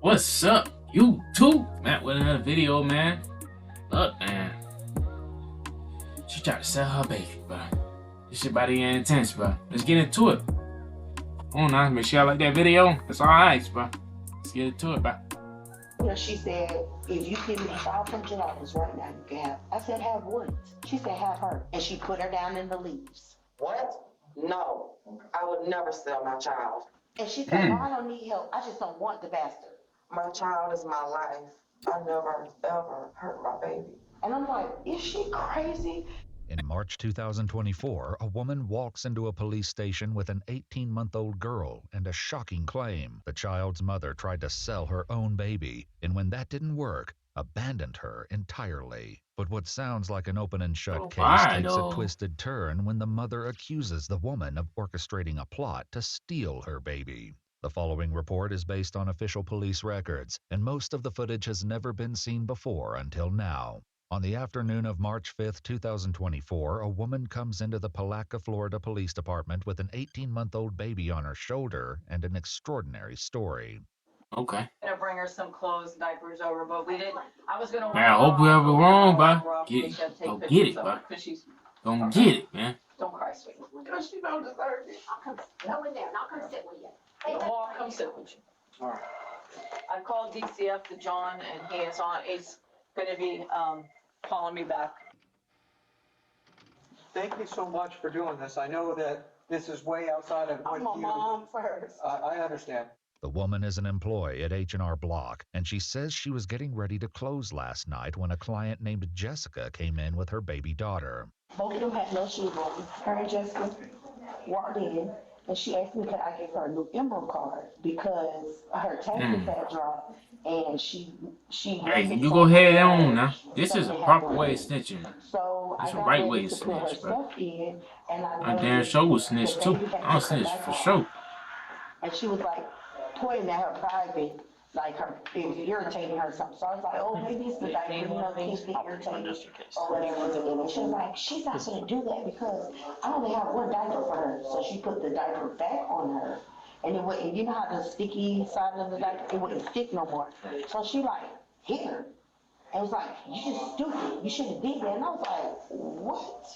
What's up, YouTube? Matt with another video, man. Look, man. She tried to sell her baby, bro. This shit about to get intense, bro. Let's get into it. Come on now, make sure y'all like that video. That's all I ask, bro. Let's get into it, bro. You know, she said, if you give me $500 right now, you can have. I said, have what? She said, have her. And she put her down in the leaves. What? No, I would never sell my child. And she said, well, I don't need help. I just don't want the bastard. My child is my life. I never, ever hurt my baby. And I'm like, is she crazy? In March 2024, a woman walks into a police station with an 18-month-old girl and a shocking claim. The child's mother tried to sell her own baby, and when that didn't work, abandoned her entirely. But what sounds like an open and shut case takes a twisted turn when the mother accuses the woman of orchestrating a plot to steal her baby. The following report is based on official police records, and most of the footage has never been seen before until now. On the afternoon of March 5, 2024, a woman comes into the Palatka, Florida Police Department with an 18-month-old baby on her shoulder and an extraordinary story. Okay. I'm gonna bring her some clothes, diapers over, but we didn't. I was gonna. Man, I hope we ever wrong, bro. Get it. Go get it, bro. Don't get it, man. Don't cry, sweetie. Because she don't deserve it. I'll come in there and I'll come sit with you. Well, I'll come sit with you. All right. I called DCF to John, and he's gonna be calling me back. Thank you so much for doing this. I know that this is way outside of what I'm a mom first. I understand. The woman is an employee at H&R Block, and she says she was getting ready to close last night when a client named Jessica came in with her baby daughter. Both of them had no shoes on. Her and Jessica walked in, and she asked me could I give her a new Emerald card because her taxes had dropped, and she. Hey, you go ahead on now. This is a proper way of snitching, man. So It's I a got right ready way to to put her snitch, bro. stuff in, and I damn sure will snitch too. I'll snitch for sure. And she was like pointing at her private, like it was irritating her or something. So I was like, oh, maybe it's the diaper, you know, kids get irritated or whatever. And she was like, she's not gonna do that because I only have one diaper for her. So she put the diaper back on her. And it wouldn't, you know how the sticky side of the diaper, it wouldn't stick no more. So she like hit her. And was like, you just stupid. You should have did that. And I was like, what?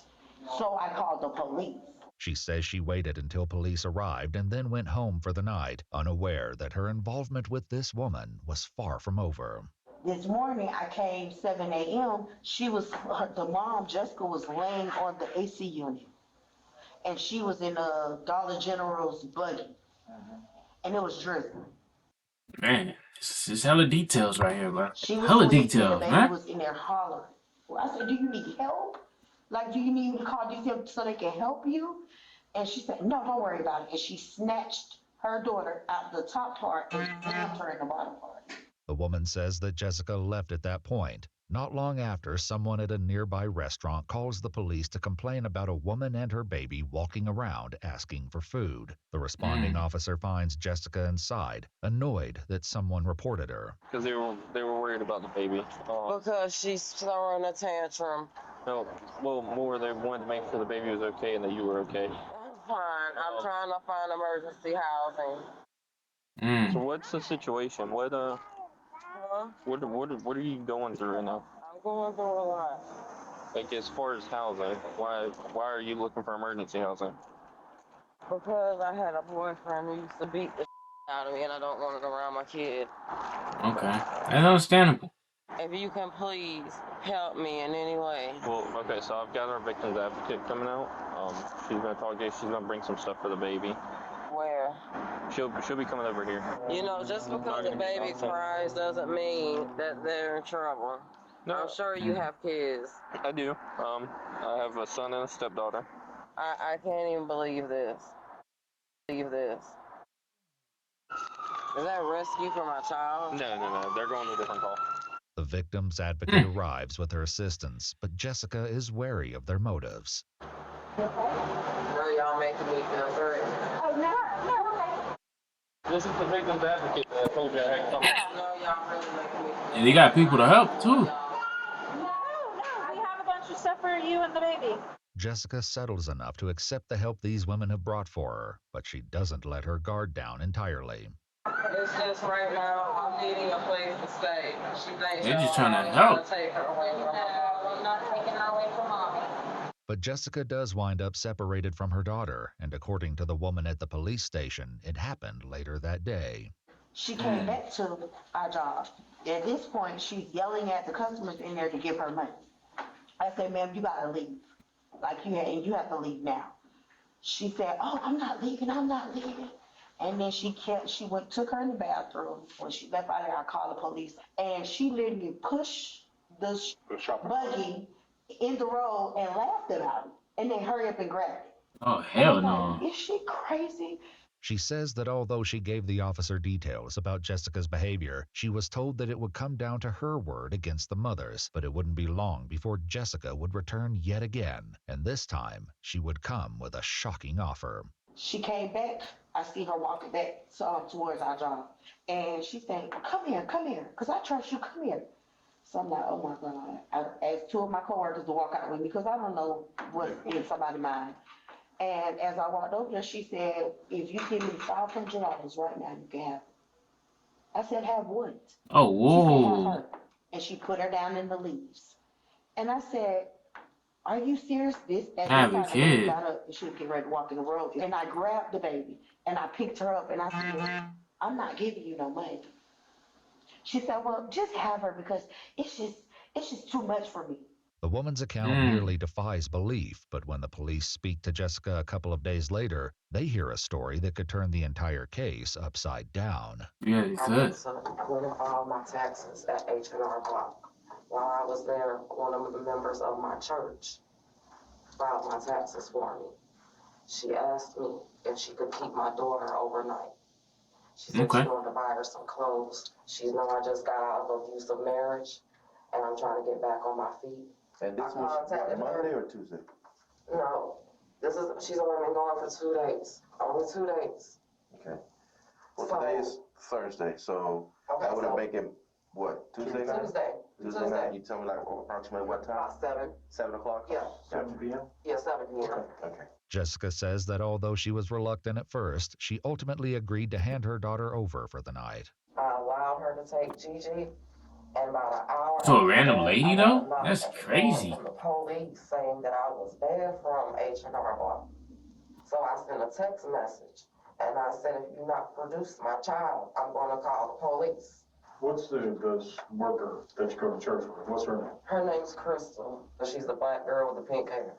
So I called the police. She says she waited until police arrived and then went home for the night, unaware that her involvement with this woman was far from over. This morning I came 7 a.m. The mom, Jessica, was laying on the AC unit. And she was in a Dollar General's buggy. And it was drizzling. Man, this is hella details right here, bro. She was Hella sleeping, details, the baby man. was in there hollering. Well, I said, do you need help? Like, do you need me to call DCF so they can help you? And she said, no, don't worry about it. And she snatched her daughter out the top part and slammed her in the bottom part. The woman says that Jessica left at that point. Not long after, someone at a nearby restaurant calls the police to complain about a woman and her baby walking around asking for food. The responding officer finds Jessica inside, annoyed that someone reported her. Because they were worried about the baby. Because she's throwing a tantrum. No, well, more they wanted to make sure the baby was okay and that you were okay. I'm fine. I'm trying to find emergency housing. So what's the situation? What are you going through right now? I'm going through a lot. Like as far as housing, why are you looking for emergency housing? Because I had a boyfriend who used to beat the out of me, and I don't want it around my kid. Okay, that's understandable. If you can please help me in any way. Well, okay, so I've got our victim's advocate coming out. She's gonna talk to you. She's gonna bring some stuff for the baby. Where? She'll be coming over here. You know, just because the baby cries doesn't mean that they're in trouble. No. I'm sure you have kids. I do. I have a son and a stepdaughter. I can't even believe this. Is that rescue for my child? No. They're going to a different call. The victim's advocate arrives with her assistants, but Jessica is wary of their motives. No, y'all making me feel great. Oh, no. This is the victim's advocate that I told you I had coming. No, y'all really making me feel And they got people to help too. No, we have a bunch of stuff for you and the baby. Jessica settles enough to accept the help these women have brought for her, but she doesn't let her guard down entirely. It's just right now, I'm needing a place to stay. She thinks They're just trying to I'm help. gonna take her away from her. I'm not taking her away from mommy. But Jessica does wind up separated from her daughter, and according to the woman at the police station, it happened later that day. She came back to our job. At this point, she's yelling at the customers in there to give her money. I said, ma'am, you gotta leave. Like you have to leave now. She said, oh, I'm not leaving. And then she took her in the bathroom. When she left out of there, I called the police. And she literally pushed the buggy in the road and laughed about it. And then hurry up and grabbed it. Oh, And hell I'm no. like, is she crazy? She says that although she gave the officer details about Jessica's behavior, she was told that it would come down to her word against the mother's, but it wouldn't be long before Jessica would return yet again, and this time she would come with a shocking offer. She came back. I see her walking back towards our job. And she said, come here, because I trust you, come here. So I'm like, oh my God. I asked 2 of my coworkers to walk out with me because I don't know what's in somebody's mind. And as I walked over there, she said, if you give me $500 right now, you can have it. I said, have what? Oh, She said, have whoa. her. And she put her down in the leaves. And I said, are you serious? Have a kid. Got up and she was getting ready to walk in the road. And I grabbed the baby and I picked her up and I said, I'm not giving you no money. She said, well, just have her because it's just too much for me. The woman's account nearly defies belief, but when the police speak to Jessica a couple of days later, they hear a story that could turn the entire case upside down. Yeah, you I could. went to file my taxes at H&R Block. While I was there, one of the members of my church filed my taxes for me. She asked me if she could keep my daughter overnight. She said she wanted to buy her some clothes. She know I just got out of an abusive marriage, and I'm trying to get back on my feet. And this was Monday or Tuesday? No, she's only been gone for 2 days. Only 2 days. Okay. Well, today is Thursday, so that would make it, what, Tuesday night? Tuesday night, you tell me like approximately what time? About 7. 7 o'clock? Yeah. 7 p.m.? Yeah, 7 p.m. Okay. Jessica says that although she was reluctant at first, she ultimately agreed to hand her daughter over for the night. I allowed her to take Gigi, and about an hour To a random lady, though? That's crazy. From the police saying that I was banned from H&R Block. So I sent a text message, and I said, if you not produce my child, I'm going to call the police. What's the worker that you go to church with? What's her name? Her name's Crystal, but she's the black girl with the pink hair.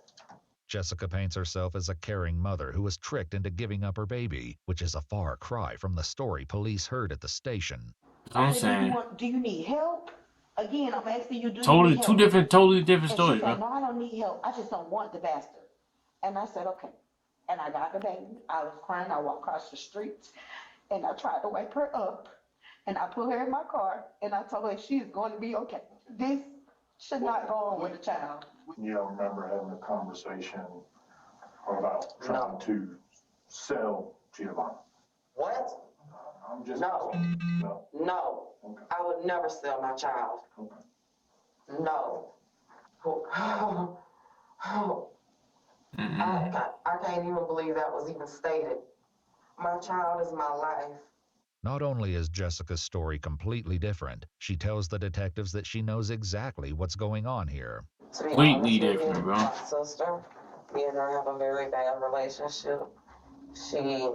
Jessica paints herself as a caring mother who was tricked into giving up her baby, which is a far cry from the story police heard at the station. I'm saying. Do you need help? Again, I'm asking you, do you Totally, need help? totally different stories, She said, bro. no, I don't need help. I just don't want the bastard. And I said, okay. And I got the baby. I was crying. I walked across the street, and I tried to wake her up. And I put her in my car, and I told her she's going to be okay. This should not go on with a child. You don't remember having a conversation about trying to sell Giovanni? What? I'm just. No. No. Okay. I would never sell my child. Okay. No. I can't even believe that was even stated. My child is my life. Not only is Jessica's story completely different, she tells the detectives that she knows exactly what's going on here. Completely different, bro. My sister, me and her have a very bad relationship. She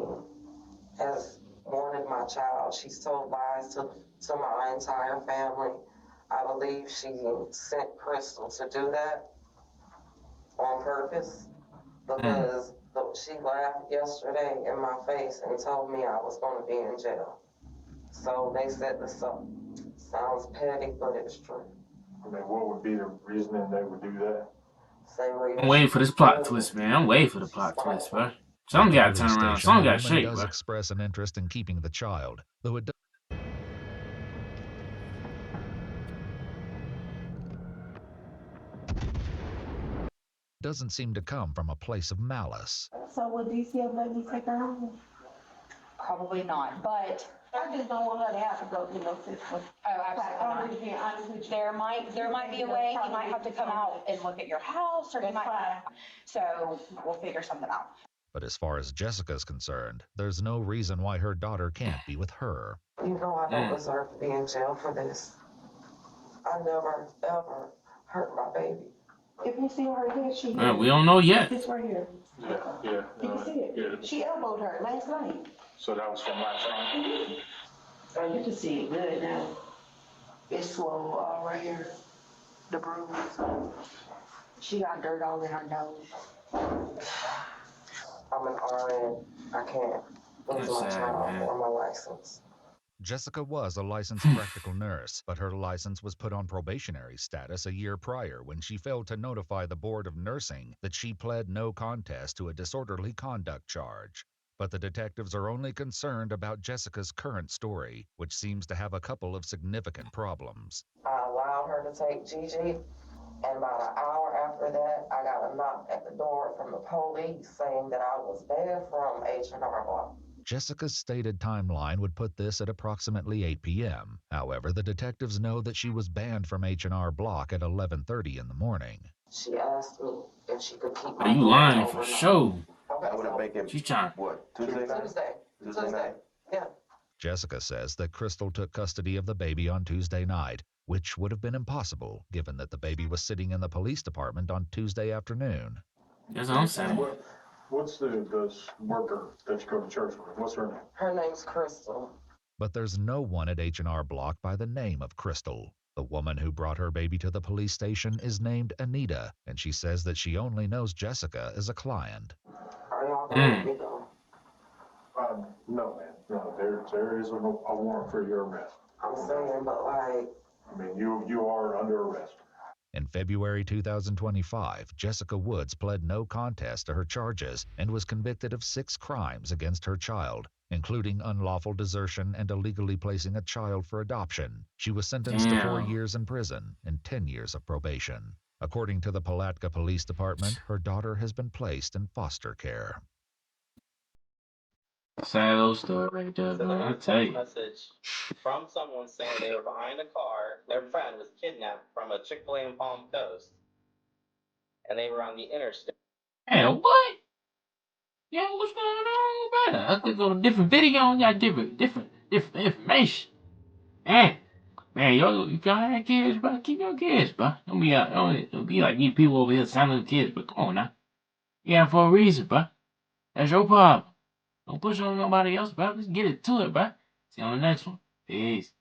has wanted my child. She's told lies to my entire family. I believe she sent Crystal to do that on purpose because she laughed yesterday in my face and told me I was going to be in jail. So they set this up. Sounds petty, but it's true. I mean, what would be the reasoning they would do that? Same reason. I'm waiting for this plot twist, man. I'm waiting for the plot twist, bro. Some gotta turn around. Some gotta shake, does bro. express an interest in keeping the child, though it doesn't seem to come from a place of malice. So will DCF let me take her home? Probably not, but I just don't want her to have to go through no system. I'm just being honest with you. There might be a way. He might have to come out and look at your house, or he might. So we'll figure something out. But as far as Jessica's concerned, there's no reason why her daughter can't be with her. You know I don't deserve to be in jail for this. I never, ever hurt my baby. If you see her here, she. We don't know yet. This right here. Yeah. You can see it. Yeah. She elbowed her last night. So that was from last night? Oh, you can see it good now. It's swole all right here. The bruise. She got dirt all in her nose. I'm an RN. I can't lose my That's sad, child man. or my license. Jessica was a licensed practical nurse, but her license was put on probationary status a year prior when she failed to notify the Board of Nursing that she pled no contest to a disorderly conduct charge. But the detectives are only concerned about Jessica's current story, which seems to have a couple of significant problems. I allowed her to take Gigi, and about an hour after that, I got a knock at the door from the police saying that I was banned from H&R Block. Jessica's stated timeline would put this at approximately 8 p.m. However, the detectives know that she was banned from H&R Block at 11:30 in the morning. She asked me if she could keep Are my you doors lying for open. sure? Okay, I would have make it, She trying. what, Tuesday night? Tuesday night? Yeah. Jessica says that Crystal took custody of the baby on Tuesday night, which would have been impossible given that the baby was sitting in the police department on Tuesday afternoon. That's what I'm saying. What's the worker that you go to church with? What's her name? Her name's Crystal. But there's no one at H&R Block by the name of Crystal. The woman who brought her baby to the police station is named Anita, and she says that she only knows Jessica as a client. Are y'all gonna let me go? No, man. No, there is a warrant for your arrest. I'm saying, but like, I mean, you are under arrest. In February 2025, Jessica Woods pled no contest to her charges and was convicted of 6 crimes against her child, including unlawful desertion and illegally placing a child for adoption. She was sentenced to 4 years in prison and 10 years of probation. According to the Palatka Police Department, her daughter has been placed in foster care. Sad little story right there, man. I tell you. Message from someone saying they were behind a car. Their friend was kidnapped from a Chick-fil-A in Palm Coast, and they were on the interstate. Hey, what? Yeah, what's going on, brother? I clicked on a different video and got different information. Man, yo, if y'all had kids, bro, keep your kids, bro. Don't be like these people over here selling kids, but come on now. Yeah, for a reason, bro. That's your problem. Don't push on nobody else, bro. Let's get it to it, bro. See you on the next one. Peace.